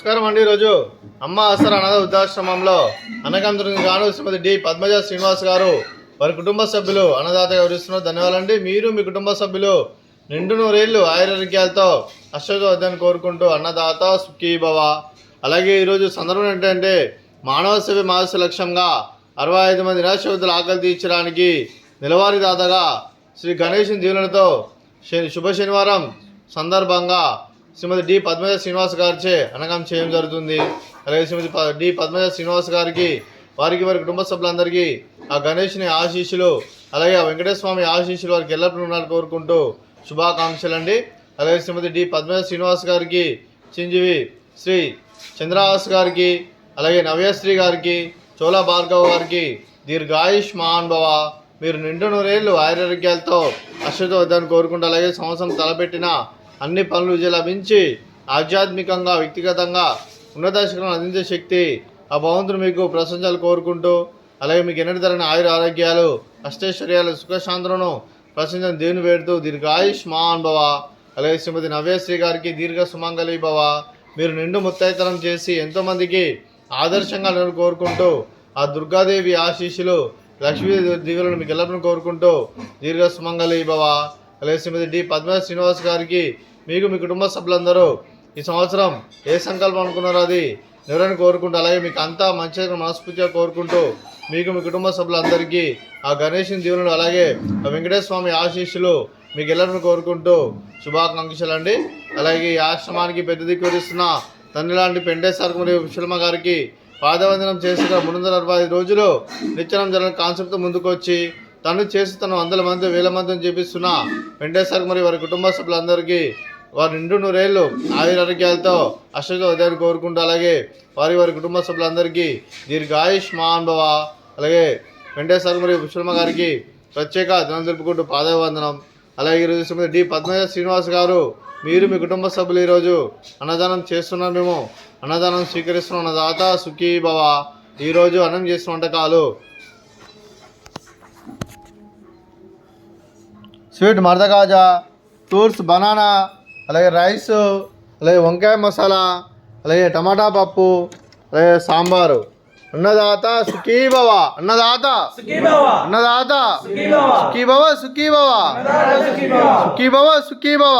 నమస్కారం అండి. ఈరోజు అమ్మ ఆసరా అనాథ వృద్ధాశ్రమంలో అన్నకందుకు గాను శ్రీమతి డి పద్మజ శ్రీనివాస్ గారు వారి కుటుంబ సభ్యులు అన్నదాతగా వివరిస్తున్నారు. ధన్యవాదాలండి. మీరు మీ కుటుంబ సభ్యులు నిండు నూరేళ్లు ఆయురారోగ్యాలతో అష్టోత్తరాన్ని కోరుకుంటూ అన్నదాత సుఖీభవ. అలాగే ఈరోజు సందర్భం ఏంటంటే మానవ సేవ మానవ లక్ష్యంగా 65 మంది నిరాశ్రయుల ఆకలి తీర్చడానికి నెలవారీ దాతగా శ్రీ గణేష్ దీవులతో శుభ శనివారం సందర్భంగా శ్రీమతి డి పద్మజ శ్రీనివాస్ గారిచే అనగం చేయడం జరుగుతుంది. అలాగే శ్రీమతి డి పద్మజ శ్రీనివాస్ గారికి వారి కుటుంబ సభ్యులందరికీ ఆ గణేష్ని ఆశీస్సులు అలాగే ఆ వెంకటేశ్వర స్వామి ఆశీస్సులు వారికి ఎల్లప్పుడూ ఉండాలని కోరుకుంటూ శుభాకాంక్షలు అండి. అలాగే శ్రీమతి డి పద్మజ శ్రీనివాస్ గారికి, చిరంజీవి శ్రీ చంద్రహాస్ గారికి, అలాగే నవ్యశ్రీ గారికి, చోళ భార్గవ్ గారికి దీర్ఘాయుష్ మహాన్భవ. మీరు నిండు నూరేళ్లు ఆయురారోగ్యాలతో అశ్వతో వద్దని కోరుకుంటూ అలాగే సంవత్సరం తలపెట్టిన అన్ని పనులు విజయ లభించి ఆధ్యాత్మికంగా వ్యక్తిగతంగా ఉన్నత శిఖరాలను అందించే శక్తి ఆ భగవంతుడు మీకు ప్రశంసలు కోరుకుంటూ అలాగే మీకు ఎన్నటి తరగని ఆరోగ్యాలు అష్టైశ్వర్యాలు సుఖశాంతులను ప్రశంసను దేవుని వేడుతూ దీర్ఘాయుష్ మహాన్భవ. అలాగే శ్రీమతి నవ్యశ్రీ గారికి దీర్ఘ సుమంగళి భవ. మీరు నిండు ముత్తైతనం చేసి ఎంతోమందికి ఆదర్శంగా నేను కోరుకుంటూ ఆ దుర్గాదేవి ఆశీస్సులు లక్ష్మీ దీవులను మీకు ఎల్లప్పుడూ కోరుకుంటూ దీర్ఘ సుమంగళి భవ. అలాగే శ్రీమతి డి పద్మజ శ్రీనివాస్ గారికి మీకు మీ కుటుంబ సభ్యులందరూ ఈ సంవత్సరం ఏ సంకల్పం అనుకున్నారో అది ఎవరైనా కోరుకుంటూ అలాగే మీకు అంతా మంచిగా మనస్ఫూర్తిగా కోరుకుంటూ మీకు మీ కుటుంబ సభ్యులందరికీ ఆ గణేష్ దీవులను అలాగే ఆ వెంకటేశ్వర స్వామి ఆశీస్సులు మీకు ఎల్లరిని కోరుకుంటూ శుభాకాంక్షలు అండి. అలాగే ఈ ఆశ్రమానికి పెద్ద దిక్కు వరిస్తున్న తండ్రి లాంటి పెండేశ్వర మరియు విశ్వమ గారికి పాదవందనం చేసిన 365 రోజులు నిత్యానం జరగని కాన్సెప్ట్తో ముందుకు వచ్చి తను చేసి తను వందల మంది వేల మందిని చేపిస్తున్న వెంకటేశ్వర మరియు వారి కుటుంబ సభ్యులందరికీ వారి నిండు నూరేళ్లు ఆయురారోగ్యాలతో అష్టతో ఉదయాన్ని కోరుకుంటూ అలాగే వారి కుటుంబ సభ్యులందరికీ దీర్ఘాయుష్ మహాన్భవ. అలాగే వెంకటేశ్వర మరియు విశ్వమ గారికి ప్రత్యేక దినం తెలుపుకుంటూ పాదవందనం. అలాగే ఈరోజు శ్రీమతి డి పద్మజ శ్రీనివాస్ గారు మీరు మీ కుటుంబ సభ్యులు ఈరోజు అన్నదానం చేస్తున్నాం. మేము అన్నదానం స్వీకరిస్తున్నాం. అన్నదాత సుఖీభవ. ఈరోజు అన్నం చేసిన వంటకాలు స్వీట్ మర్దకాజా, ఫ్రూట్స్ బనానా, అలాగే రైస్, అలాగే వంకాయ మసాలా, అలాగే టమాటా పప్పు, అలాగే సాంబారు. అన్నదాత సుఖీభవ. అన్నదాత అన్నదాత సుఖీభవ సుఖీభవ సుఖీభవ సుఖీభవ.